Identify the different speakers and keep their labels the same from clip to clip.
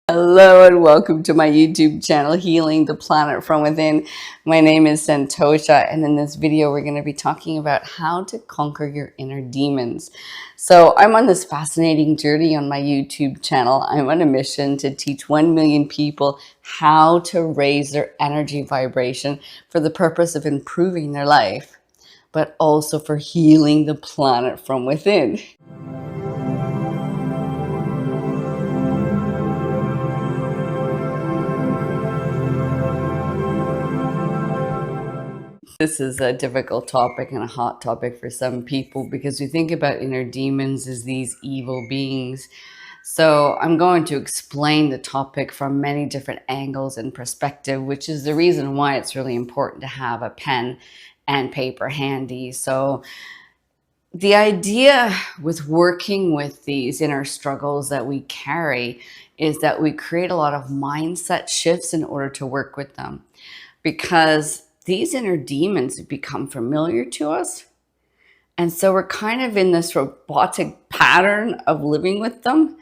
Speaker 1: Hello and welcome to my YouTube channel, Healing the Planet from Within. My name is Santosha, and in this video we're going to be talking about how to conquer your inner demons. So I'm on this fascinating journey on my YouTube channel. I'm on a mission to teach 1 million people how to raise their energy vibration for the purpose of improving their life, but also for healing the planet from within. This is a difficult topic and a hot topic for some people because we think about inner demons as these evil beings. So I'm going to explain the topic from many different angles and perspective, which is the reason why it's really important to have a pen and paper handy. So the idea with working with these inner struggles that we carry is that we create a lot of mindset shifts in order to work with them, because these inner demons have become familiar to us. And so we're kind of in this robotic pattern of living with them.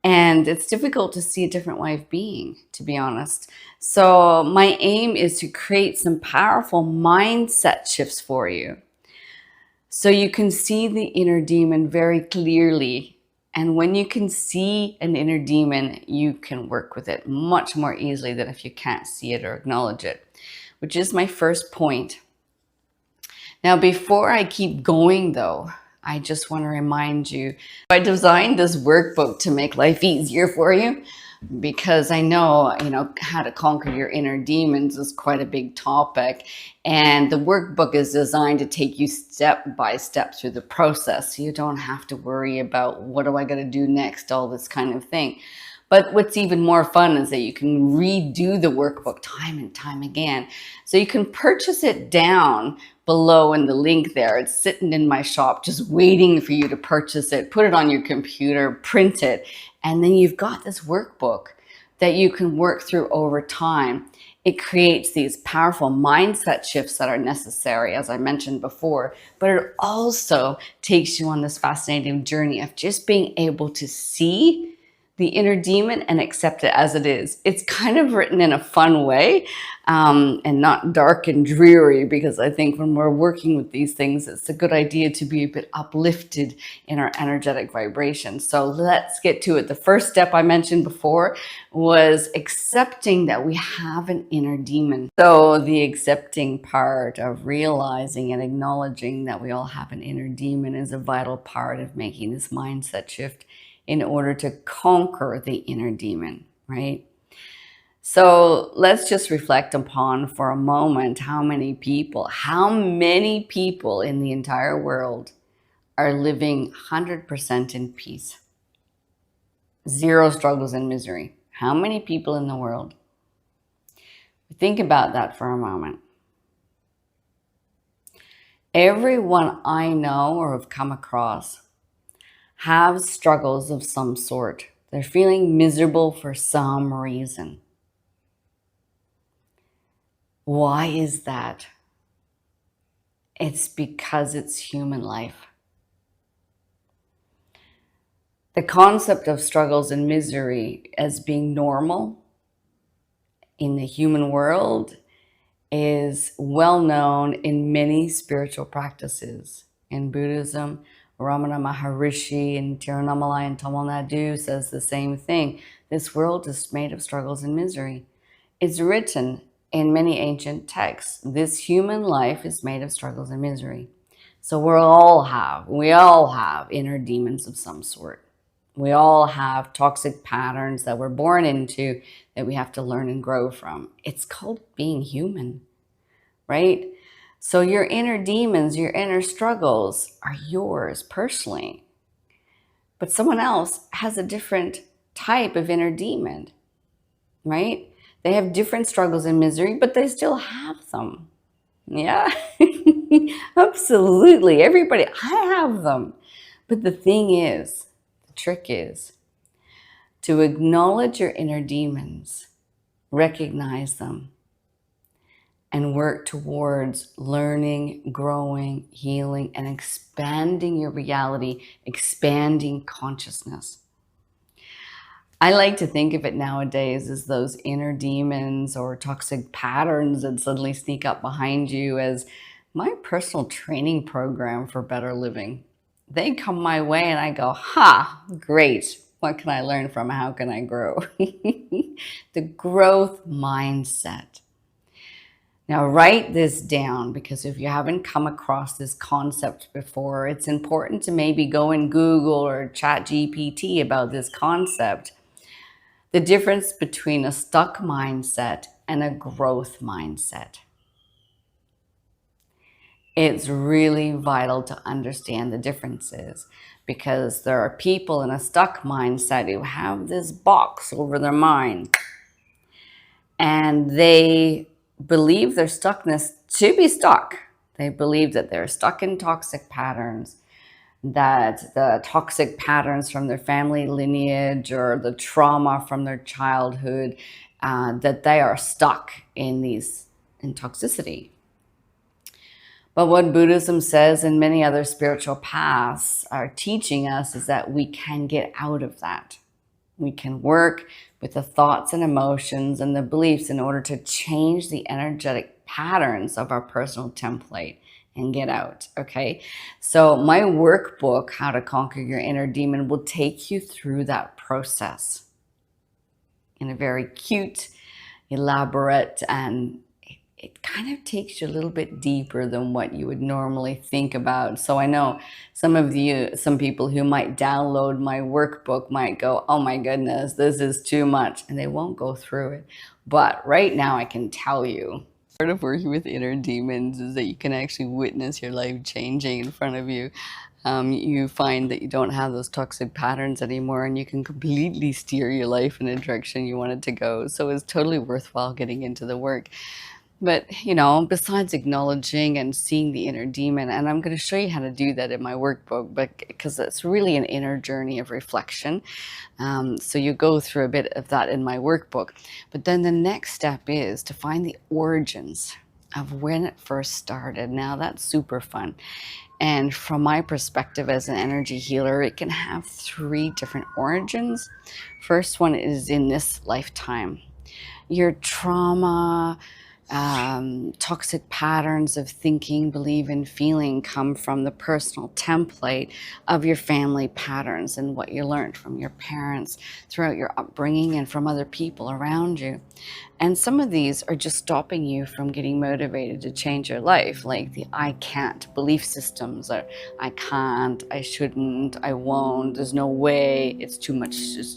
Speaker 1: And it's difficult to see a different way of being, to be honest. So my aim is to create some powerful mindset shifts for you, so you can see the inner demon very clearly. And when you can see an inner demon, you can work with it much more easily than if you can't see it or acknowledge it, which is my first point. Now, before I keep going though, I just want to remind you, I designed this workbook to make life easier for you, because I know, how to conquer your inner demons is quite a big topic. And the workbook is designed to take you step by step through the process. So you don't have to worry about what am I going to do next, all this kind of thing. But what's even more fun is that you can redo the workbook time and time again. So you can purchase it down below in the link there. It's sitting in my shop, just waiting for you to purchase it, put it on your computer, print it. And then you've got this workbook that you can work through over time. It creates these powerful mindset shifts that are necessary, as I mentioned before, but it also takes you on this fascinating journey of just being able to see the inner demon and accept it as it is. It's kind of written in a fun way, and not dark and dreary, because I think when we're working with these things, it's a good idea to be a bit uplifted in our energetic vibration. So let's get to it. The first step I mentioned before was accepting that we have an inner demon. So the accepting part of realizing and acknowledging that we all have an inner demon is a vital part of making this mindset shift in order to conquer the inner demon, right? So let's just reflect upon for a moment how many people in the entire world are living 100% in peace, zero struggles and misery. How many people in the world? Think about that for a moment. Everyone I know or have come across have struggles of some sort. They're feeling miserable for some reason. Why is that? It's because it's human life. The concept of struggles and misery as being normal in the human world is well known in many spiritual practices. In Buddhism, Ramana Maharishi in Tirunamalai and Tamil Nadu says the same thing. This world is made of struggles and misery. It's written in many ancient texts. This human life is made of struggles and misery. So we all have inner demons of some sort. We all have toxic patterns that we're born into that we have to learn and grow from. It's called being human, right? So your inner demons, your inner struggles are yours personally. But someone else has a different type of inner demon, right? They have different struggles and misery, but they still have them. Yeah, absolutely. Everybody, I have them. But the trick is to acknowledge your inner demons, recognize them, and work towards learning, growing, healing, and expanding your reality, expanding consciousness. I like to think of it nowadays as those inner demons or toxic patterns that suddenly sneak up behind you as my personal training program for better living. They come my way and I go, ha, great. What can I learn from? How can I grow? The growth mindset. Now, write this down because if you haven't come across this concept before, it's important to maybe go and Google or chat GPT about this concept. The difference between a stuck mindset and a growth mindset. It's really vital to understand the differences because there are people in a stuck mindset who have this box over their mind and they believe their stuckness to be stuck. They believe that they're stuck in toxic patterns, that the toxic patterns from their family lineage or the trauma from their childhood, that they are stuck in toxicity. But what Buddhism says and many other spiritual paths are teaching us is that we can get out of that. We can work with the thoughts and emotions and the beliefs in order to change the energetic patterns of our personal template and get out, okay? So my workbook, How to Conquer Your Inner Demon, will take you through that process in a very cute, elaborate, and it kind of takes you a little bit deeper than what you would normally think about. So I know some people who might download my workbook might go, oh my goodness, this is too much, and they won't go through it. But right now I can tell you, part of working with inner demons is that you can actually witness your life changing in front of you. You find that you don't have those toxic patterns anymore and you can completely steer your life in a direction you want it to go. So it's totally worthwhile getting into the work. But, besides acknowledging and seeing the inner demon, and I'm going to show you how to do that in my workbook, but because it's really an inner journey of reflection. So you go through a bit of that in my workbook. But then the next step is to find the origins of when it first started. Now that's super fun. And from my perspective as an energy healer, it can have 3 different origins. First one is in this lifetime. Your trauma, toxic patterns of thinking, believe, and feeling come from the personal template of your family patterns and what you learned from your parents throughout your upbringing and from other people around you. And some of these are just stopping you from getting motivated to change your life, like the I can't belief systems, or I can't, I shouldn't, I won't, there's no way, it's too much, it's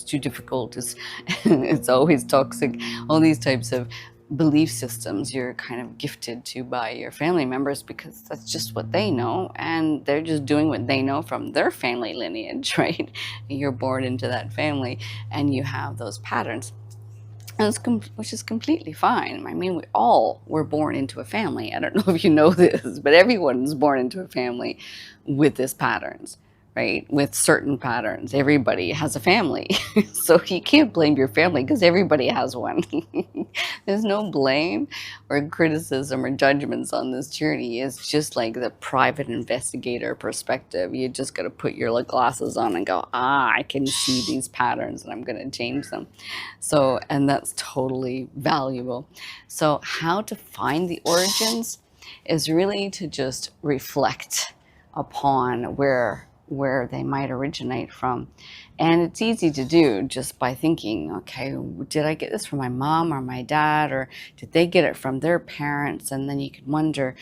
Speaker 1: too difficult, it's always toxic, all these types of belief systems you're kind of gifted to by your family members because that's just what they know and they're just doing what they know from their family lineage, right? You're born into that family and you have those patterns. Which is completely fine. I mean, we all were born into a family. I don't know if you know this, but everyone's born into a family with these patterns, right? With certain patterns. Everybody has a family. So you can't blame your family because everybody has one. There's no blame or criticism or judgments on this journey. It's just like the private investigator perspective. You just got to put your glasses on and go, I can see these patterns and I'm going to change them. So, and that's totally valuable. So how to find the origins is really to just reflect upon where they might originate from. And it's easy to do just by thinking, okay, did I get this from my mom or my dad, or did they get it from their parents? And then you can wonder,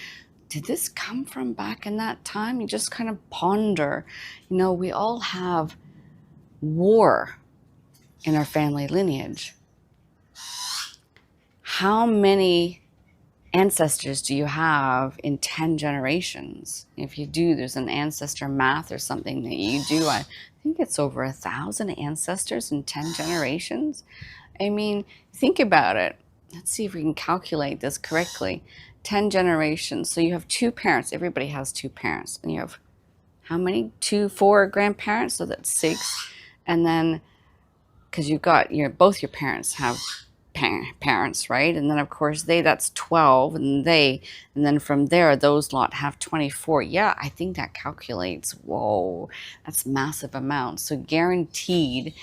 Speaker 1: did this come from back in that time? You just kind of ponder. We all have war in our family lineage. How many ancestors do you have in 10 generations? If you do, there's an ancestor math or something that you do. I think it's over 1,000 ancestors in 10 generations. I mean, think about it. Let's see if we can calculate this correctly. 10 generations. So you have 2 parents. Everybody has 2 parents. And you have how many? 4 grandparents. So that's 6. And then, because you've got both your parents have parents, right? And then of course that's 12, and then from there those lot have 24. Yeah, I think that calculates, whoa, that's massive amounts. So guaranteed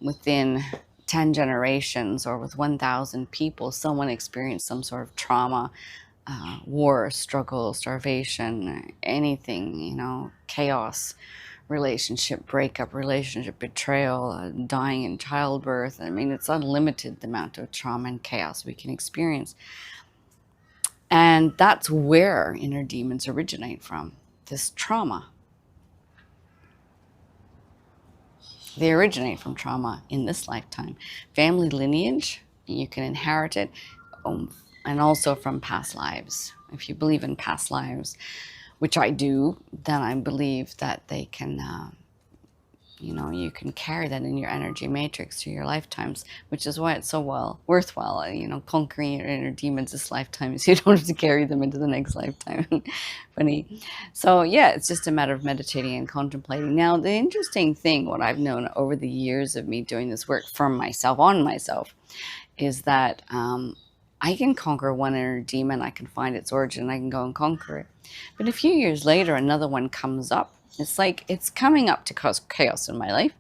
Speaker 1: within 10 generations or with 1,000 people, someone experienced some sort of trauma, war, struggle, starvation, anything, chaos, relationship breakup, relationship betrayal, dying in childbirth. I mean, it's unlimited the amount of trauma and chaos we can experience. And that's where inner demons originate from, this trauma. They originate from trauma in this lifetime. Family lineage, you can inherit it, and also from past lives. If you believe in past lives, which I do, then I believe that they can, you can carry that in your energy matrix through your lifetimes, which is why it's so worthwhile, conquering your inner demons this lifetime, so you don't have to carry them into the next lifetime. Funny. So yeah, it's just a matter of meditating and contemplating. Now, the interesting thing, what I've known over the years of me doing this work from myself, on myself, is that I can conquer one inner demon, I can find its origin, I can go and conquer it. But a few years later, another one comes up. It's like it's coming up to cause chaos in my life,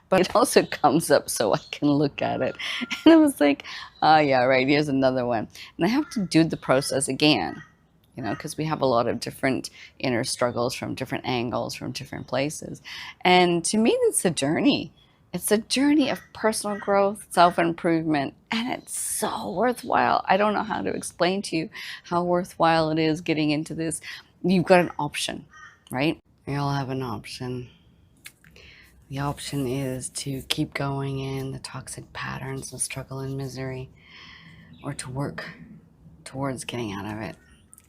Speaker 1: but it also comes up so I can look at it. And I was like, oh, yeah, right, here's another one. And I have to do the process again, because we have a lot of different inner struggles from different angles, from different places. And to me, it's a journey. It's a journey of personal growth, self-improvement, and it's so worthwhile. I don't know how to explain to you how worthwhile it is getting into this. You've got an option, right? We all have an option. The option is to keep going in the toxic patterns of struggle and misery, or to work towards getting out of it.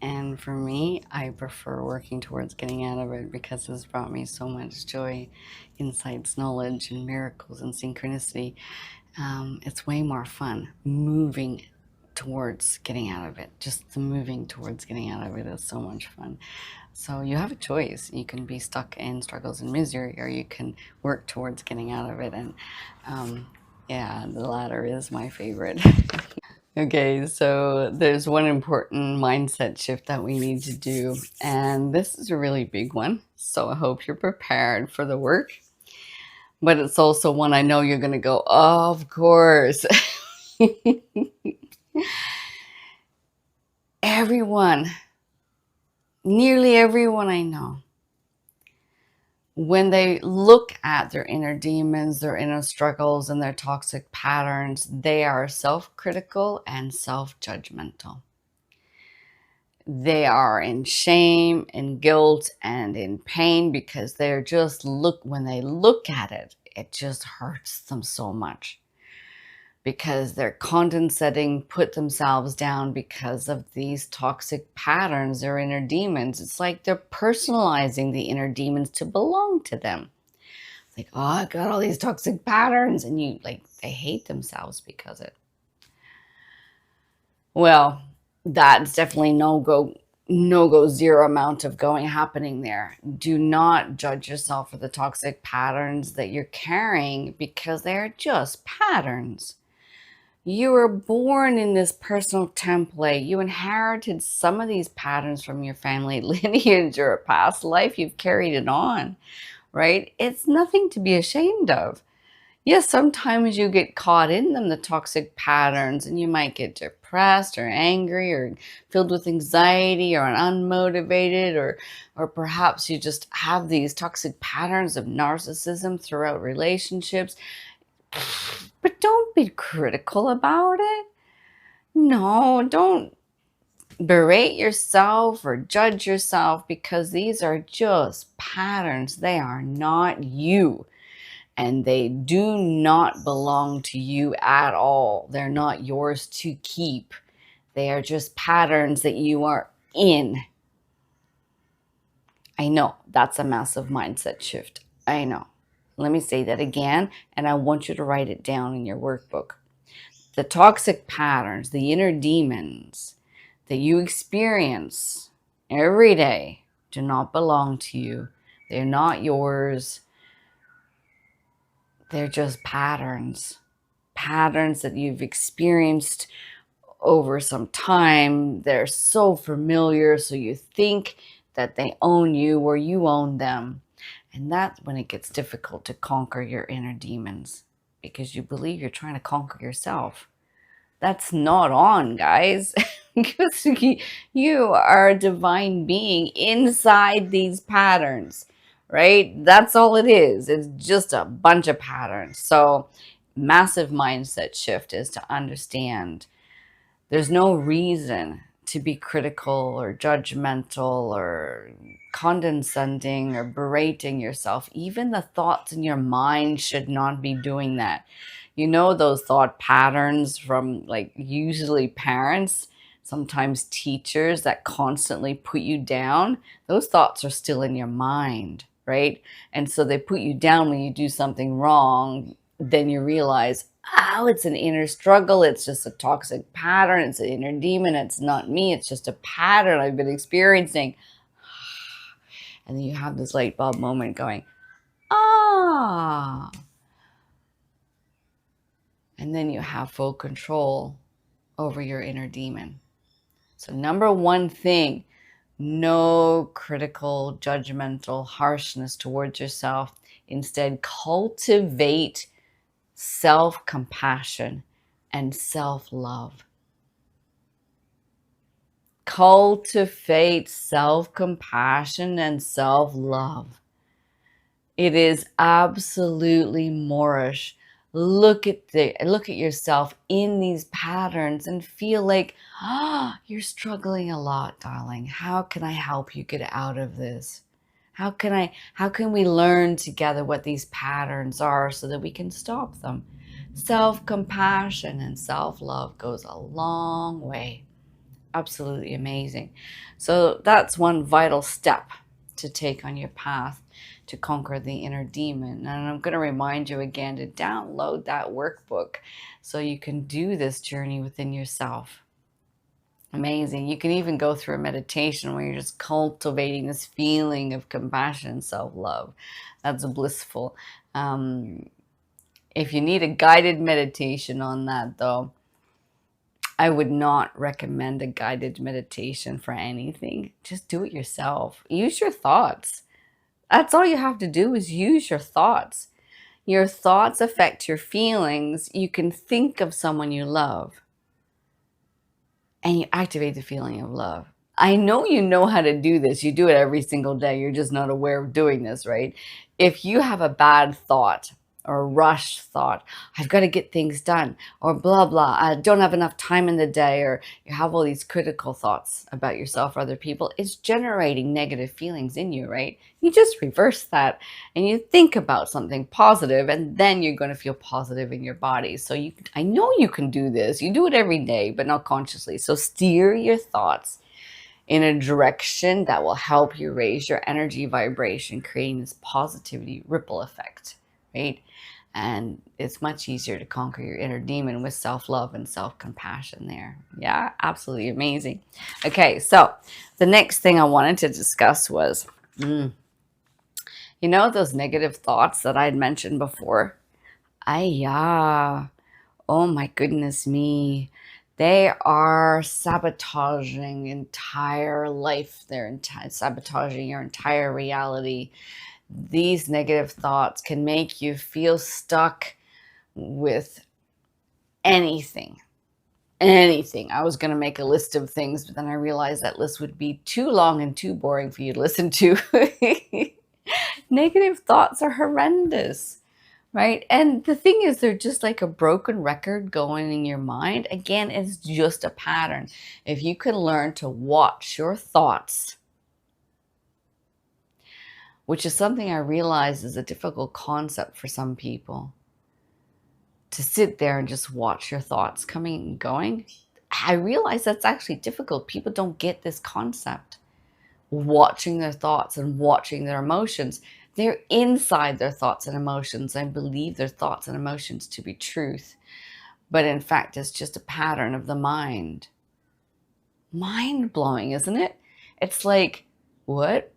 Speaker 1: And for me, I prefer working towards getting out of it because it's brought me so much joy, insights, knowledge, and miracles and synchronicity. It's way more fun moving towards getting out of it. Just the moving towards getting out of it is so much fun. So you have a choice. You can be stuck in struggles and misery, or you can work towards getting out of it. And yeah, the latter is my favorite. Okay, so there's one important mindset shift that we need to do, and this is a really big one. So I hope you're prepared for the work. But it's also one I know you're going to go, oh, of course. Everyone, nearly everyone I know, when they look at their inner demons, their inner struggles, and their toxic patterns, they are self-critical and self-judgmental. They are in shame and guilt and in pain because they're just when they look at it, it just hurts them so much. Because they're condescending, put themselves down because of these toxic patterns, their inner demons. It's like they're personalizing the inner demons to belong to them. It's like, oh, I got all these toxic patterns, and they hate themselves because of it. Well, that's definitely no go zero amount of happening there. Do not judge yourself for the toxic patterns that you're carrying, because they're just patterns. You were born in this personal template. You inherited some of these patterns from your family lineage or a past life. You've carried it on, right? It's nothing to be ashamed of. Yes, sometimes you get caught in them, the toxic patterns, and you might get depressed or angry or filled with anxiety or unmotivated, or perhaps you just have these toxic patterns of narcissism throughout relationships. But don't be critical about it. No, don't berate yourself or judge yourself, because these are just patterns. They are not you. And they do not belong to you at all. They're not yours to keep. They are just patterns that you are in. I know that's a massive mindset shift. I know. Let me say that again, and I want you to write it down in your workbook. The toxic patterns, the inner demons that you experience every day do not belong to you. They're not yours. They're just patterns. Patterns that you've experienced over some time. They're so familiar, so you think that they own you or you own them. And that's when it gets difficult to conquer your inner demons, because you believe you're trying to conquer yourself. That's not on, guys. Because you are a divine being inside these patterns, right? That's all it is. It's just a bunch of patterns. So, massive mindset shift is to understand there's no reason to be critical or judgmental or condescending or berating yourself. Even the thoughts in your mind should not be doing that. You know, those thought patterns from like usually parents, sometimes teachers that constantly put you down, those thoughts are still in your mind, right? And so they put you down when you do something wrong. Then you realize, oh, it's an inner struggle. It's just a toxic pattern. It's an inner demon. It's not me. It's just a pattern I've been experiencing. And then you have this light bulb moment going, ah. And then you have full control over your inner demon. So, number one thing, no critical, judgmental harshness towards yourself. Instead, cultivate self compassion and self love. Cultivate self compassion and self love. It is absolutely Moorish. Look at yourself in these patterns and feel like, you're struggling a lot, darling. How can I help you get out of this? How can we learn together what these patterns are so that we can stop them? Self-compassion and self-love goes a long way. Absolutely amazing. So that's one vital step to take on your path to conquer the inner demon. And I'm going to remind you again to download that workbook so you can do this journey within yourself. Amazing. You can even go through a meditation where you're just cultivating this feeling of compassion and self-love. That's blissful. If you need a guided meditation on that, though, I would not recommend a guided meditation for anything. Just do it yourself. Use your thoughts. That's all you have to do is use your thoughts. Your thoughts affect your feelings. You can think of someone you love and you activate the feeling of love. I know how to do this. You do it every single day. You're just not aware of doing this, right? If you have a bad thought or a rushed thought, I've got to get things done, or blah, blah, I don't have enough time in the day, or you have all these critical thoughts about yourself or other people, it's generating negative feelings in you, right? You just reverse that and you think about something positive, and then you're going to feel positive in your body. So I know you can do this. You do it every day, but not consciously. So steer your thoughts in a direction that will help you raise your energy vibration, creating this positivity ripple effect, right? And it's much easier to conquer your inner demon with self-love and self-compassion there. Yeah, absolutely amazing. Okay, so the next thing I wanted to discuss was, those negative thoughts that I had mentioned before? Yeah. Oh my goodness me. They are sabotaging entire life. They're sabotaging your entire reality. These negative thoughts can make you feel stuck with anything. Anything. I was going to make a list of things, but then I realized that list would be too long and too boring for you to listen to. Negative thoughts are horrendous. Right? And the thing is, they're just like a broken record going in your mind. Again, it's just a pattern. If you can learn to watch your thoughts, which is something I realize is a difficult concept for some people, to sit there and just watch your thoughts coming and going, I realize that's actually difficult. People don't get this concept. Watching their thoughts and watching their emotions. They're inside their thoughts and emotions and believe their thoughts and emotions to be truth. But in fact, it's just a pattern of the mind. Mind-blowing, isn't it? It's like, what?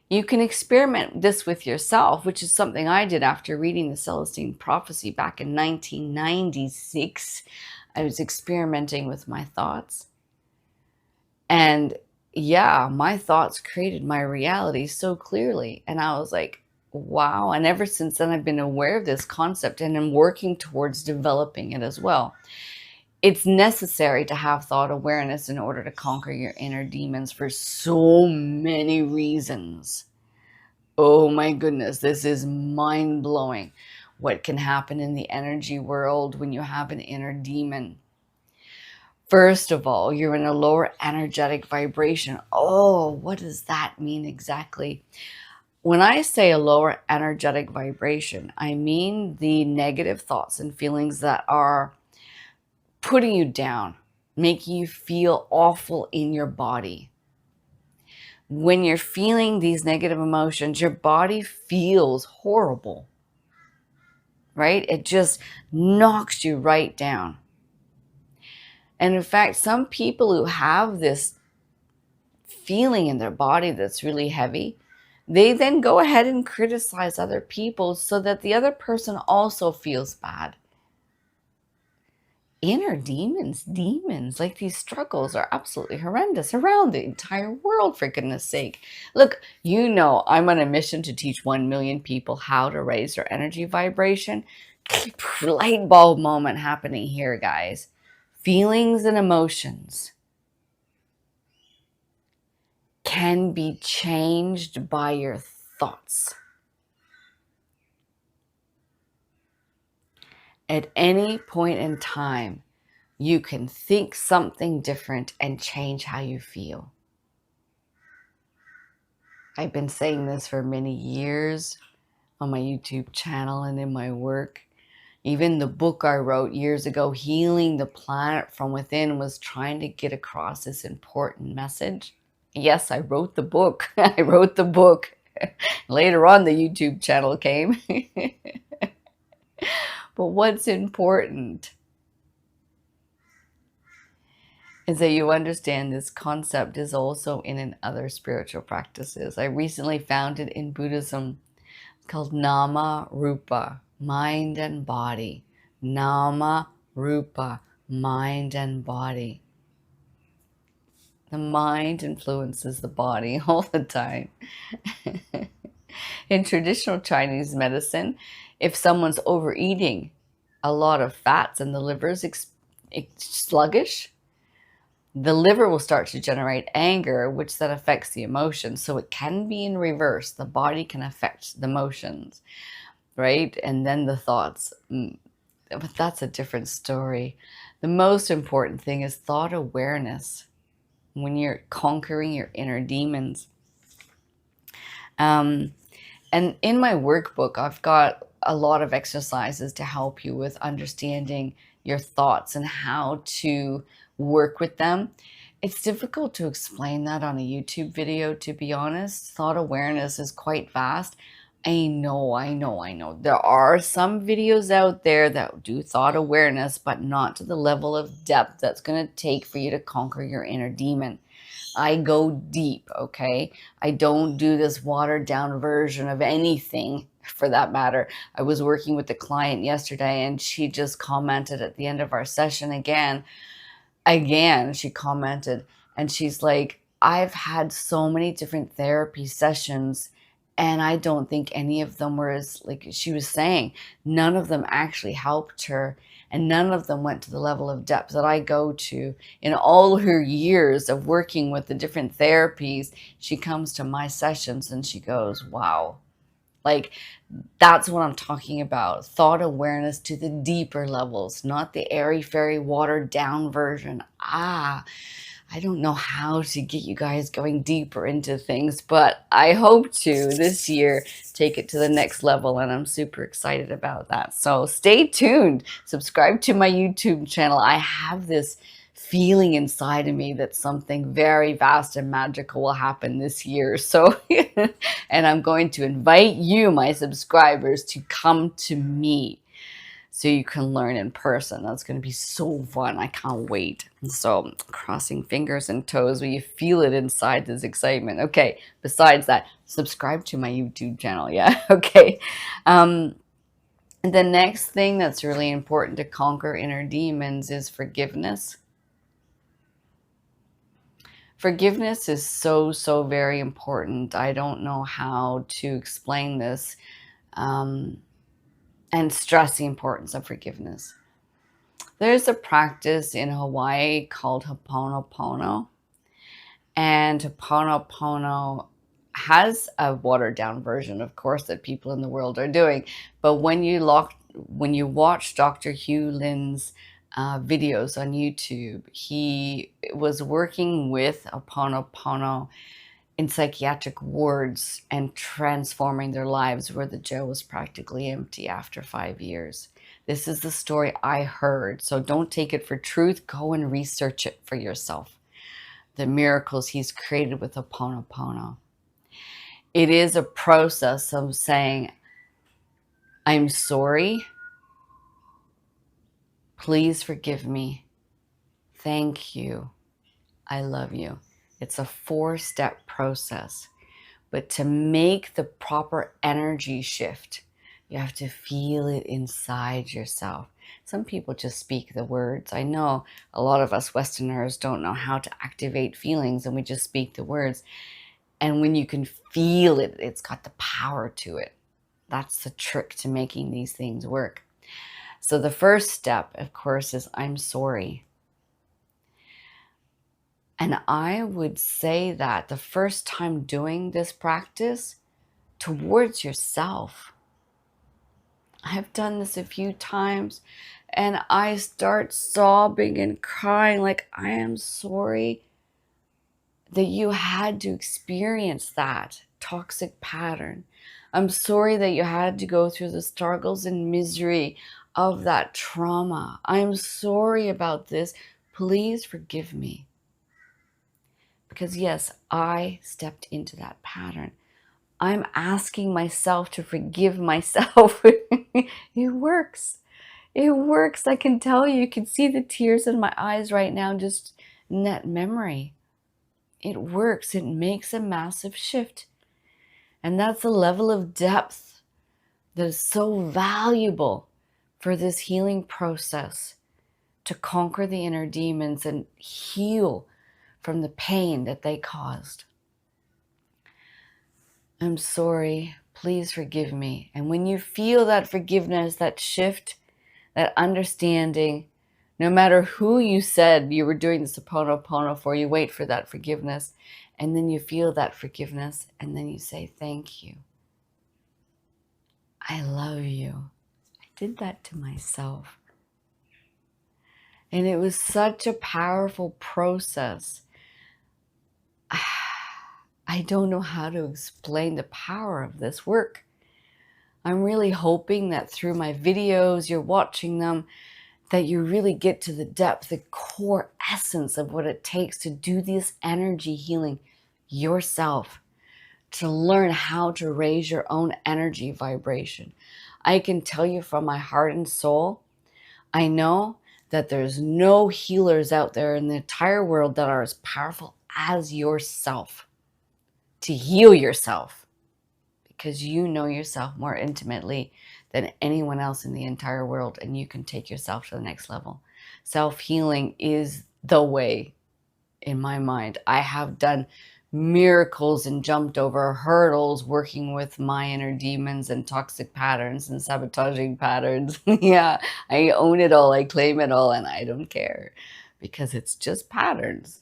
Speaker 1: You can experiment this with yourself, which is something I did after reading the Celestine Prophecy back in 1996. I was experimenting with my thoughts. And yeah, my thoughts created my reality so clearly. And I was like, wow. And ever since then, I've been aware of this concept and I'm working towards developing it as well. It's necessary to have thought awareness in order to conquer your inner demons for so many reasons. Oh my goodness, this is mind blowing. What can happen in the energy world when you have an inner demon? First of all, you're in a lower energetic vibration. Oh, what does that mean exactly? When I say a lower energetic vibration, I mean the negative thoughts and feelings that are putting you down, making you feel awful in your body. When you're feeling these negative emotions, your body feels horrible, right? It just knocks you right down. And in fact, some people who have this feeling in their body that's really heavy, they then go ahead and criticize other people so that the other person also feels bad. Inner demons, like these struggles are absolutely horrendous around the entire world, for goodness sake. Look, you know, I'm on a mission to teach 1 million people how to raise their energy vibration. Light bulb moment happening here, guys. Feelings and emotions can be changed by your thoughts. At any point in time, you can think something different and change how you feel. I've been saying this for many years on my YouTube channel and in my work. Even the book I wrote years ago, Healing the Planet from Within, was trying to get across this important message. Yes, I wrote the book. I wrote the book. Later on, the YouTube channel came. But what's important is that you understand this concept is also in other spiritual practices. I recently found it in Buddhism. It's called Nama Rupa, mind and body. Nama Rupa, mind and body. The mind influences the body all the time. In traditional Chinese medicine, if someone's overeating a lot of fats and the liver's sluggish, the liver will start to generate anger, which then affects the emotions. So it can be in reverse. The body can affect the emotions, right? And then the thoughts. But that's a different story. The most important thing is thought awareness when you're conquering your inner demons. And in my workbook, I've got a lot of exercises to help you with understanding your thoughts and how to work with them. It's difficult to explain that on a YouTube video, to be honest. Thought awareness is quite vast. I know. There are some videos out there that do thought awareness, but not to the level of depth that's going to take for you to conquer your inner demon. I go deep, okay? I don't do this watered down version of anything for that matter. I was working with a client yesterday and she just commented at the end of our session again, she commented and she's like, I've had so many different therapy sessions and I don't think any of them were as, like she was saying, none of them actually helped her and none of them went to the level of depth that I go to. In all her years of working with the different therapies, she comes to my sessions and she goes, wow. Like, that's what I'm talking about. Thought awareness to the deeper levels, not the airy-fairy watered down version. I don't know how to get you guys going deeper into things, but I hope to this year take it to the next level, and I'm super excited about that. So stay tuned. Subscribe to my YouTube channel. I have this feeling inside of me that something very vast and magical will happen this year. So, and I'm going to invite you, my subscribers, to come to me so you can learn in person. That's going to be so fun. I can't wait. So crossing fingers and toes where you feel it inside, this excitement. Okay, besides that, subscribe to my YouTube channel. Yeah, okay. The next thing that's really important to conquer inner demons is forgiveness. Forgiveness is so, so very important. I don't know how to explain this, um, and stress the importance of forgiveness. There's a practice in Hawaii called Ho'oponopono, and Ho'oponopono has a watered down version, of course, that people in the world are doing. But when you watch Dr. Hugh Lin's videos on YouTube, he was working with Ho'oponopono in psychiatric wards and transforming their lives, where the jail was practically empty after 5 years. This is the story I heard, so don't take it for truth. Go and research it for yourself. The miracles he's created with Ho'oponopono. It is a process of saying, I'm sorry, please forgive me, thank you, I love you. It's a 4-step process. But to make the proper energy shift, you have to feel it inside yourself. Some people just speak the words. I know a lot of us Westerners don't know how to activate feelings, and we just speak the words. And when you can feel it, it's got the power to it. That's the trick to making these things work. So the first step, of course, is I'm sorry. And I would say that the first time doing this practice towards yourself, I've done this a few times, and I start sobbing and crying like, I am sorry that you had to experience that toxic pattern. I'm sorry that you had to go through the struggles and misery of that trauma. I'm sorry about this. Please forgive me. Because yes, I stepped into that pattern. I'm asking myself to forgive myself. It works. It works. I can tell you, you can see the tears in my eyes right now, just in that memory. It works. It makes a massive shift. And that's a level of depth that is so valuable for this healing process, to conquer the inner demons and heal from the pain that they caused. I'm sorry, please forgive me. And when you feel that forgiveness, that shift, that understanding, no matter who you said you were doing this Ho'oponopono for, you wait for that forgiveness, and then you feel that forgiveness, and then you say, thank you. I love you. I did that to myself. And it was such a powerful process. I don't know how to explain the power of this work. I'm really hoping that through my videos, you're watching them, that you really get to the depth, the core essence of what it takes to do this energy healing yourself, to learn how to raise your own energy vibration. I can tell you from my heart and soul, I know that there's no healers out there in the entire world that are as powerful as yourself to heal yourself, because you know yourself more intimately than anyone else in the entire world, and you can take yourself to the next level. Self-healing is the way, in my mind. I have done miracles and jumped over hurdles working with my inner demons and toxic patterns and sabotaging patterns. Yeah, I own it all, I claim it all, and I don't care, because it's just patterns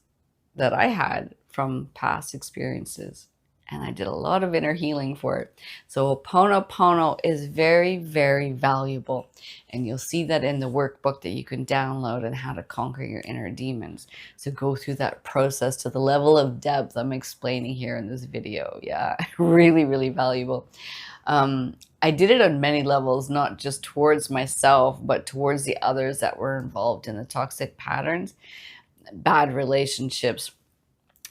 Speaker 1: that I had from past experiences. And I did a lot of inner healing for it. So Ho'oponopono is very, very valuable. And you'll see that in the workbook that you can download on how to conquer your inner demons. So go through that process to the level of depth I'm explaining here in this video. Yeah, really, really valuable. I did it on many levels, not just towards myself, but towards the others that were involved in the toxic patterns, bad relationships.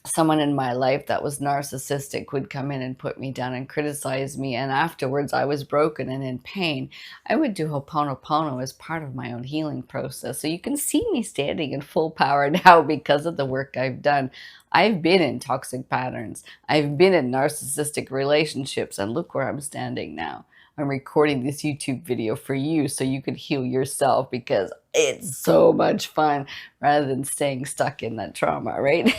Speaker 1: Someone in my life that was narcissistic would come in and put me down and criticize me, and afterwards I was broken and in pain. I would do Ho'oponopono as part of my own healing process. So you can see me standing in full power now because of the work I've done. I've been in toxic patterns. I've been in narcissistic relationships, and look where I'm standing now. I I'm recording this YouTube video for you so you could heal yourself, because it's so much fun rather than staying stuck in that trauma, right?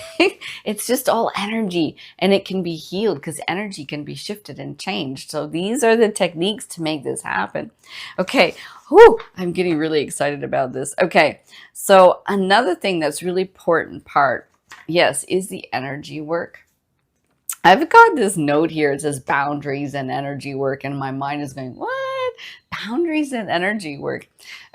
Speaker 1: It's just all energy, and it can be healed because energy can be shifted and changed. So these are the techniques to make this happen. Okay. Whew, I'm getting really excited about this. Okay. So another thing that's really important part, yes, is the energy work. I've got this note here. It says boundaries and energy work, and my mind is going, what? Boundaries and energy work.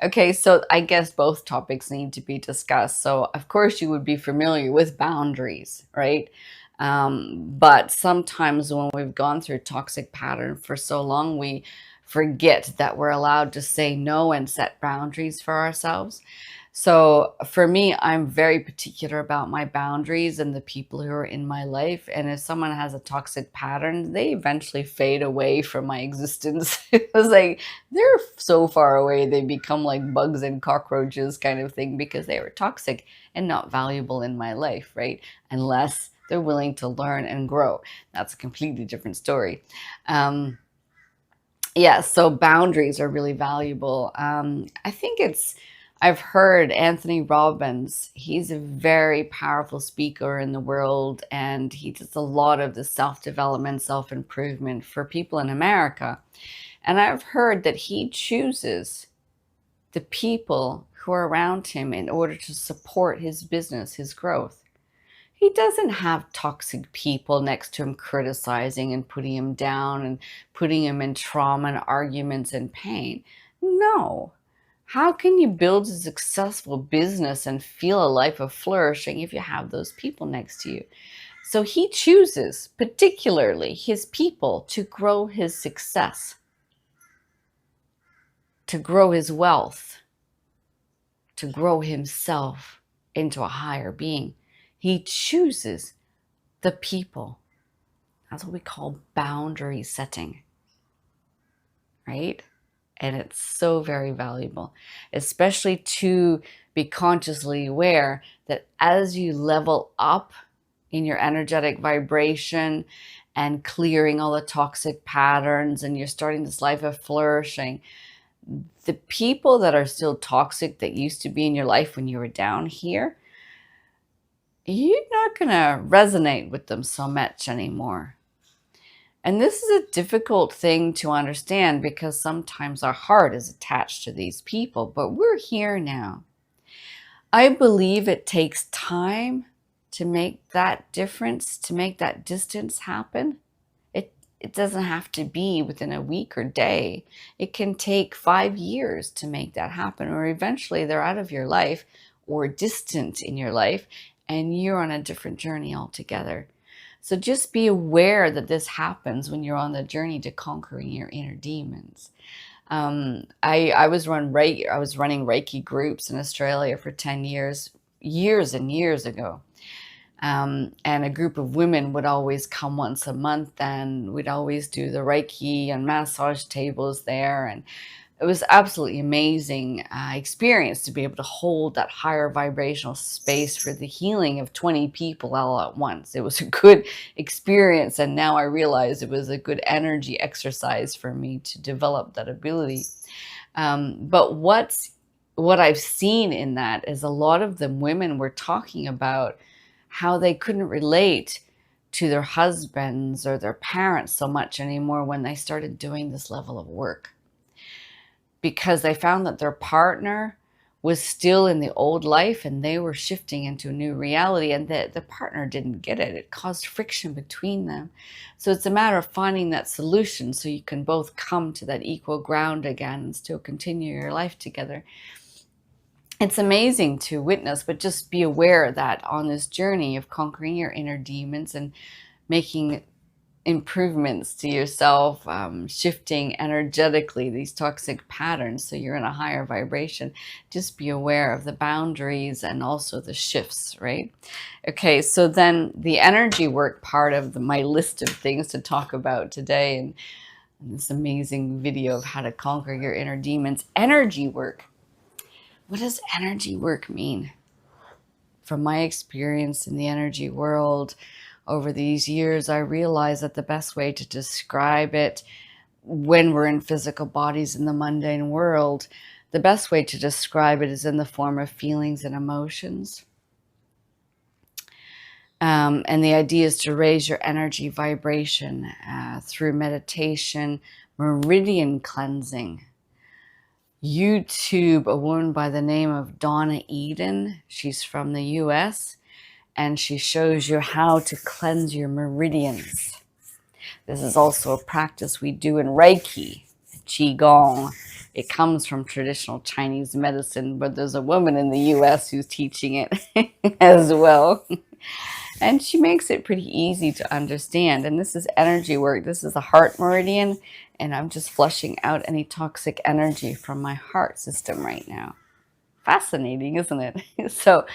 Speaker 1: Okay, so I guess both topics need to be discussed. So, of course, you would be familiar with boundaries, right? But sometimes when we've gone through a toxic pattern for so long, we forget that we're allowed to say no and set boundaries for ourselves. So for me, I'm very particular about my boundaries and the people who are in my life. And if someone has a toxic pattern, they eventually fade away from my existence. It was like they're so far away, they become like bugs and cockroaches kind of thing, because they were toxic and not valuable in my life, right? Unless they're willing to learn and grow. That's a completely different story. Yeah, so boundaries are really valuable. I think I've heard Anthony Robbins, he's a very powerful speaker in the world, and he does a lot of the self-development, self-improvement for people in America. And I've heard that he chooses the people who are around him in order to support his business, his growth. He doesn't have toxic people next to him criticizing and putting him down and putting him in trauma and arguments and pain. No. How can you build a successful business and feel a life of flourishing if you have those people next to you? So he chooses, particularly his people, to grow his success, to grow his wealth, to grow himself into a higher being. He chooses the people. That's what we call boundary setting, right? And it's so very valuable, especially to be consciously aware that as you level up in your energetic vibration and clearing all the toxic patterns, and you're starting this life of flourishing, the people that are still toxic that used to be in your life when you were down here, you're not going to resonate with them so much anymore. And this is a difficult thing to understand because sometimes our heart is attached to these people, but we're here now. I believe it takes time to make that difference, to make that distance happen. It doesn't have to be within a week or day. It can take 5 years to make that happen, or eventually they're out of your life or distant in your life and you're on a different journey altogether. So just be aware that this happens when you're on the journey to conquering your inner demons. I was running Reiki groups in Australia for 10 years, years and years ago. And a group of women would always come once a month, and we'd always do the Reiki and massage tables there. And it was absolutely amazing experience to be able to hold that higher vibrational space for the healing of 20 people all at once. It was a good experience, and now I realize it was a good energy exercise for me to develop that ability. But what I've seen in that is a lot of the women were talking about how they couldn't relate to their husbands or their parents so much anymore when they started doing this level of work, because they found that their partner was still in the old life and they were shifting into a new reality, and that the partner didn't get it. It caused friction between them. So it's a matter of finding that solution so you can both come to that equal ground again and still continue your life together. It's amazing to witness, but just be aware that on this journey of conquering your inner demons and making improvements to yourself, shifting energetically these toxic patterns so you're in a higher vibration, just be aware of the boundaries and also the shifts, right? Okay, so then the energy work part of my list of things to talk about today, and this amazing video of how to conquer your inner demons. Energy work. What does energy work mean? From my experience in the energy world over these years, I realized that the best way to describe it when we're in physical bodies in the mundane world, the best way to describe it is in the form of feelings and emotions. And the idea is to raise your energy vibration through meditation, meridian cleansing. YouTube, a woman by the name of Donna Eden, she's from the US, and she shows you how to cleanse your meridians. This is also a practice we do in Reiki, Qigong. It comes from traditional Chinese medicine, but there's a woman in the US who's teaching it as well. And she makes it pretty easy to understand. And this is energy work. This is a heart meridian, and I'm just flushing out any toxic energy from my heart system right now. Fascinating, isn't it? So,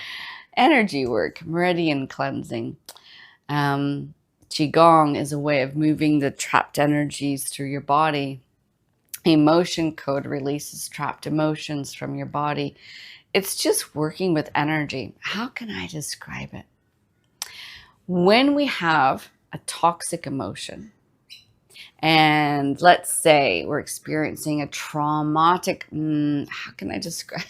Speaker 1: energy work, meridian cleansing. Qigong is a way of moving the trapped energies through your body. Emotion code releases trapped emotions from your body. It's just working with energy. How can I describe it? When we have a toxic emotion, and let's say we're experiencing a traumatic, how can I describe?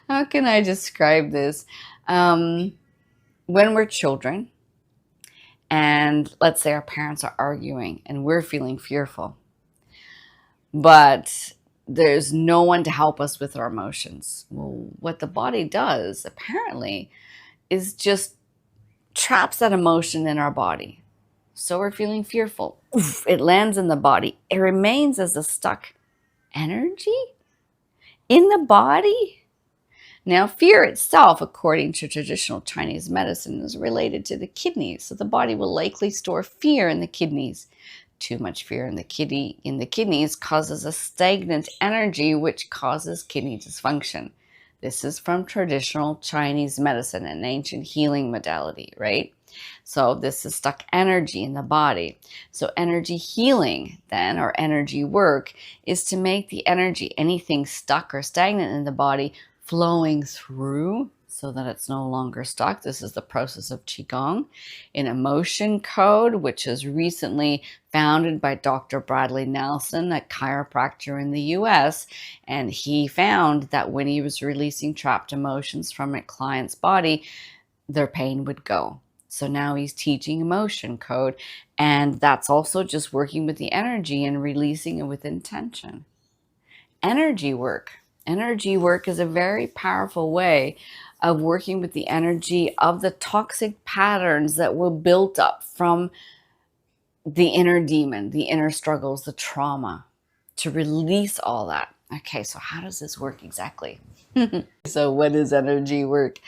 Speaker 1: How can I describe this? When we're children, and let's say our parents are arguing, and we're feeling fearful, but there's no one to help us with our emotions. Well, what the body does, apparently, is just traps that emotion in our body. So we're feeling fearful. Oof, it lands in the body. It remains as a stuck energy in the body. Now, fear itself, according to traditional Chinese medicine, is related to the kidneys. So the body will likely store fear in the kidneys. Too much fear in the kidneys causes a stagnant energy, which causes kidney dysfunction. This is from traditional Chinese medicine, an ancient healing modality, right? So this is stuck energy in the body. So energy healing then, or energy work, is to make the energy, anything stuck or stagnant in the body, flowing through so that it's no longer stuck. This is the process of Qigong. In emotion code, which is recently founded by Dr. Bradley Nelson, a chiropractor in the US, and he found that when he was releasing trapped emotions from a client's body, their pain would go. So now he's teaching emotion code, and that's also just working with the energy and releasing it with intention. Energy work. Energy work is a very powerful way of working with the energy of the toxic patterns that were built up from the inner demon, the inner struggles, the trauma, to release all that. Okay, so how does this work exactly? So what is energy work?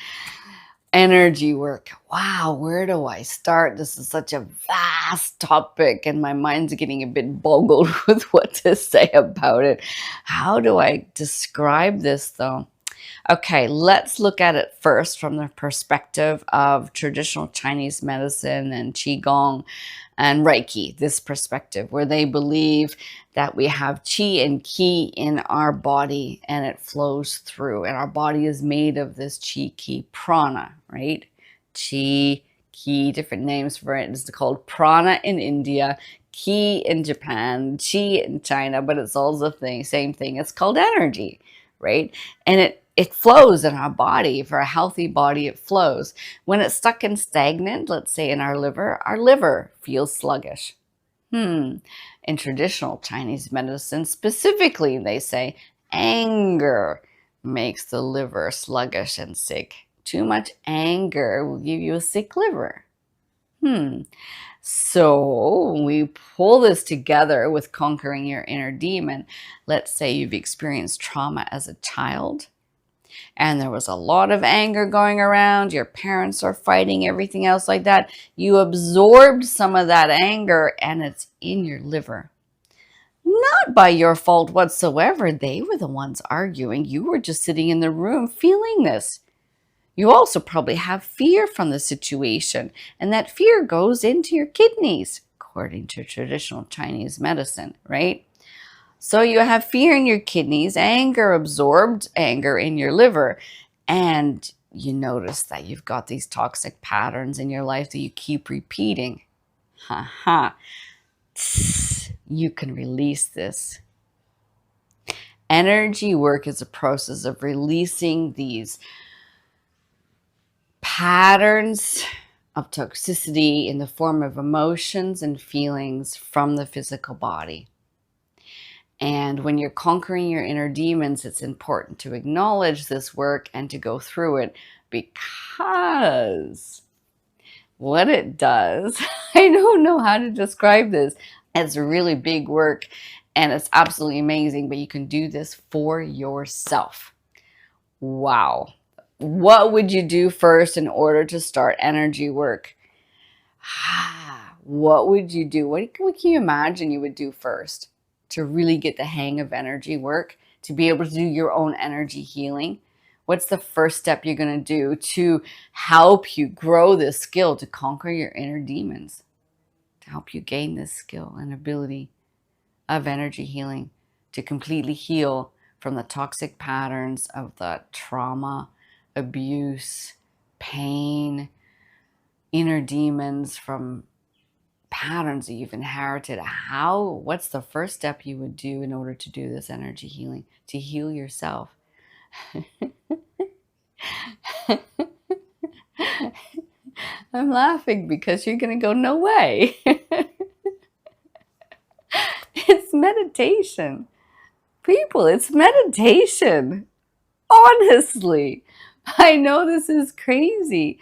Speaker 1: Energy work. Wow, where do I start? This is such a vast topic, and my mind's getting a bit boggled with what to say about it. How do I describe this, though? Okay, let's look at it first from the perspective of traditional Chinese medicine and Qigong and Reiki, this perspective, where they believe that we have qi and ki in our body and it flows through. And our body is made of this qi, ki, prana, right? Qi, ki, different names for it. It's called prana in India, ki in Japan, qi in China, but it's all the same thing. It's called energy, right? And it flows in our body. For a healthy body, it flows. When it's stuck and stagnant, let's say in our liver feels sluggish. In traditional Chinese medicine, specifically, they say anger makes the liver sluggish and sick. Too much anger will give you a sick liver. So we pull this together with conquering your inner demon. Let's say you've experienced trauma as a child, and there was a lot of anger going around. Your parents are fighting, everything else like that. You absorbed some of that anger, and it's in your liver. Not by your fault whatsoever. They were the ones arguing. You were just sitting in the room feeling this. You also probably have fear from the situation, and that fear goes into your kidneys, according to traditional Chinese medicine, right? So you have fear in your kidneys, anger, absorbed anger in your liver, and you notice that you've got these toxic patterns in your life that you keep repeating. Ha ha. you can release this. Energy work is a process of releasing these patterns of toxicity in the form of emotions and feelings from the physical body. And when you're conquering your inner demons, it's important to acknowledge this work and to go through it, because what it does, I don't know how to describe this. It's really big work and it's absolutely amazing, but you can do this for yourself. Wow. What would you do first in order to start energy work? What would you do? What can you imagine you would do first to really get the hang of energy work, to be able to do your own energy healing? What's the first step you're going to do to help you grow this skill to conquer your inner demons, to help you gain this skill and ability of energy healing, to completely heal from the toxic patterns of the trauma, abuse, pain, inner demons, from patterns that you've inherited? What's the first step you would do in order to do this energy healing, to heal yourself? I'm laughing because you're going to go, no way. It's meditation. People, it's meditation. Honestly, I know this is crazy.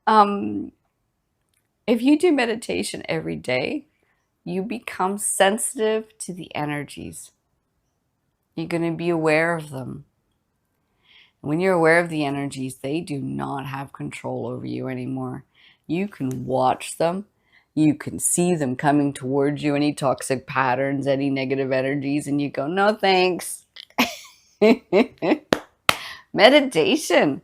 Speaker 1: If you do meditation every day, you become sensitive to the energies. You're going to be aware of them. When you're aware of the energies, they do not have control over you anymore. You can watch them. You can see them coming towards you, any toxic patterns, any negative energies, and you go, no thanks. Meditation.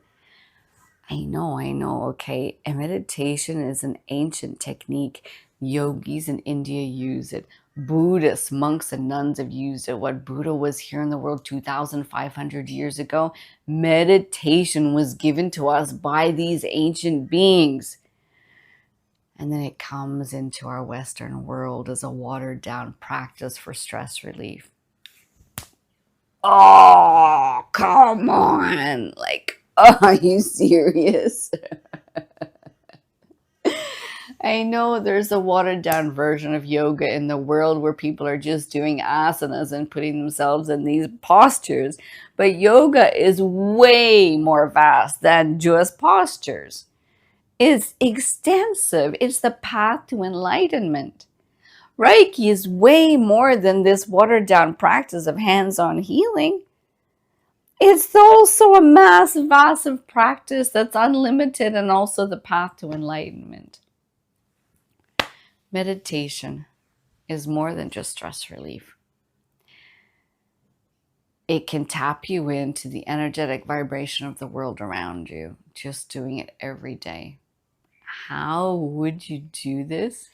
Speaker 1: I know, okay? And meditation is an ancient technique. Yogis in India use it. Buddhists, monks and nuns have used it. What Buddha was here in the world 2,500 years ago, meditation was given to us by these ancient beings. And then it comes into our Western world as a watered down practice for stress relief. Oh, come on. Like, are you serious? I know there's a watered down version of yoga in the world where people are just doing asanas and putting themselves in these postures. But yoga is way more vast than just postures. It's extensive. It's the path to enlightenment. Reiki is way more than this watered down practice of hands-on healing. It's also a massive practice that's unlimited and also the path to enlightenment. Meditation is more than just stress relief. It can tap you into the energetic vibration of the world around you, just doing it every day. How would you do this?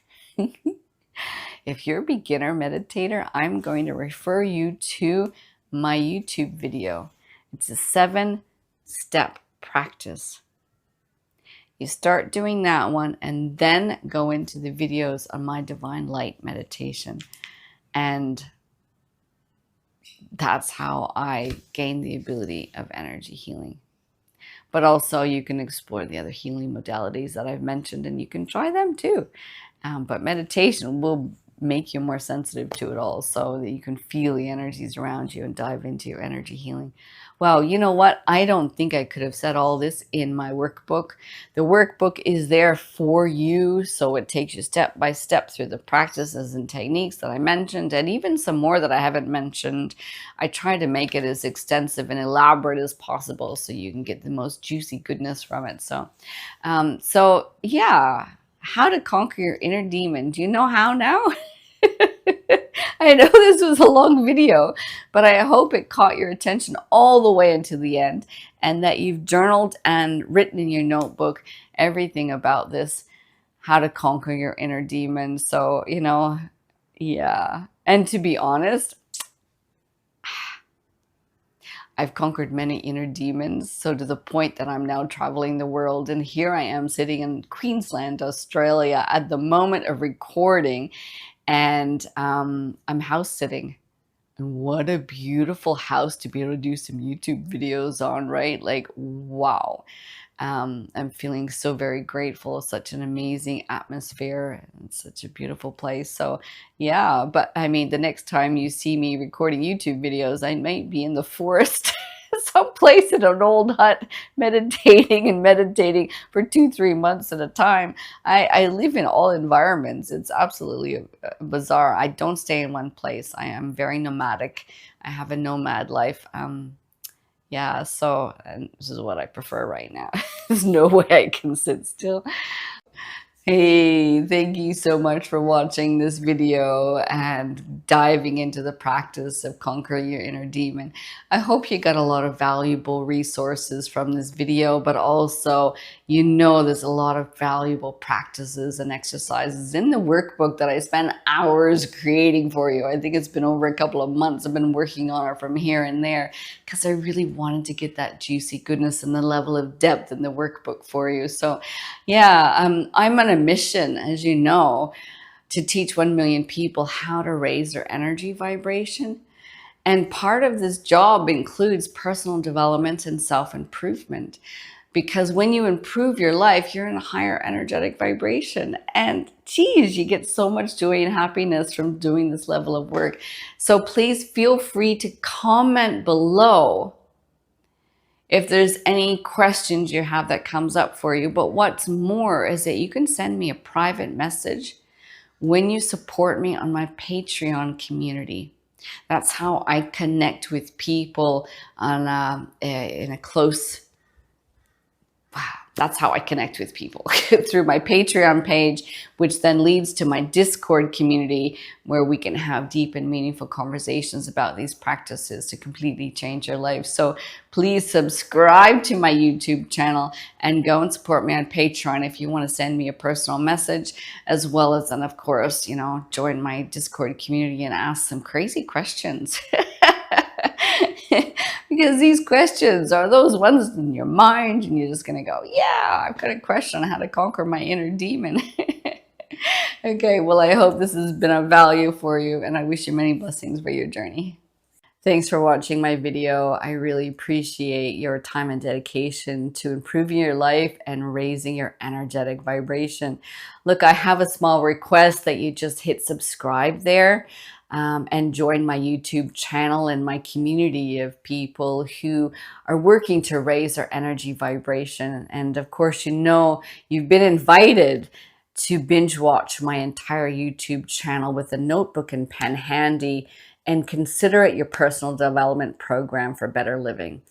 Speaker 1: If you're a beginner meditator, I'm going to refer you to my YouTube video. It's a 7-step practice. You start doing that one and then go into the videos on my divine light meditation. And that's how I gain the ability of energy healing. But also you can explore the other healing modalities that I've mentioned and you can try them too. But meditation will make you more sensitive to it all so that you can feel the energies around you and dive into your energy healing. Well, you know what? I don't think I could have said all this in my workbook. The workbook is there for you, so it takes you step by step through the practices and techniques that I mentioned, and even some more that I haven't mentioned. I try to make it as extensive and elaborate as possible so you can get the most juicy goodness from it. So yeah, how to conquer your inner demon. Do you know how now? I know this was a long video, but I hope it caught your attention all the way until the end and that you've journaled and written in your notebook everything about this, how to conquer your inner demon. So, yeah. And to be honest, I've conquered many inner demons, so to the point that I'm now traveling the world, and here I am sitting in Queensland, Australia at the moment of recording, and I'm house sitting. And what a beautiful house to be able to do some YouTube videos on, right? Like, wow. I'm feeling so very grateful. Such an amazing atmosphere and such a beautiful place. So, yeah. But I mean, the next time you see me recording YouTube videos, I might be in the forest, someplace in an old hut, meditating for 2, 3 months at a time. I live in all environments. It's absolutely bizarre. I don't stay in one place. I am very nomadic. I have a nomad life. Yeah, so and this is what I prefer right now. There's no way I can sit still. Hey, thank you so much for watching this video and diving into the practice of conquering your inner demon. I hope you got a lot of valuable resources from this video, but also there's a lot of valuable practices and exercises in the workbook that I spent hours creating for you. I think it's been over a couple of months. I've been working on it from here and there because I really wanted to get that juicy goodness and the level of depth in the workbook for you. So yeah, I'm on a mission, as you know, to teach 1 million people how to raise their energy vibration. And part of this job includes personal development and self-improvement. Because when you improve your life, you're in a higher energetic vibration. And geez, you get so much joy and happiness from doing this level of work. So please feel free to comment below if there's any questions you have that comes up for you. But what's more is that you can send me a private message when you support me on my Patreon community. That's how I connect with people in a close. Wow, that's how I connect with people through my Patreon page, which then leads to my Discord community where we can have deep and meaningful conversations about these practices to completely change your life. So please subscribe to my YouTube channel and go and support me on Patreon if you want to send me a personal message, as well as then, of course, join my Discord community and ask some crazy questions. Because these questions are those ones in your mind and you're just going to go, yeah, I've got a question on how to conquer my inner demon. Okay, well, I hope this has been of value for you, and I wish you many blessings for your journey. Thanks for watching my video. I really appreciate your time and dedication to improving your life and raising your energetic vibration. Look, I have a small request that you just hit subscribe there and join my YouTube channel and my community of people who are working to raise their energy vibration. And of course, you've been invited to binge watch my entire YouTube channel with a notebook and pen handy, and consider it your personal development program for better living.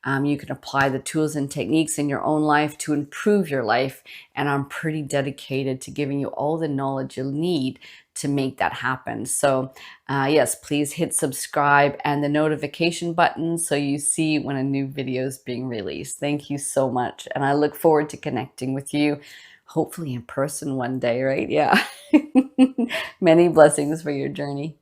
Speaker 1: You can apply the tools and techniques in your own life to improve your life, and I'm pretty dedicated to giving you all the knowledge you'll need to make that happen. So yes, please hit subscribe and the notification button so you see when a new video is being released. Thank you so much, and I look forward to connecting with you, hopefully in person one day, right? Yeah. Many blessings for your journey.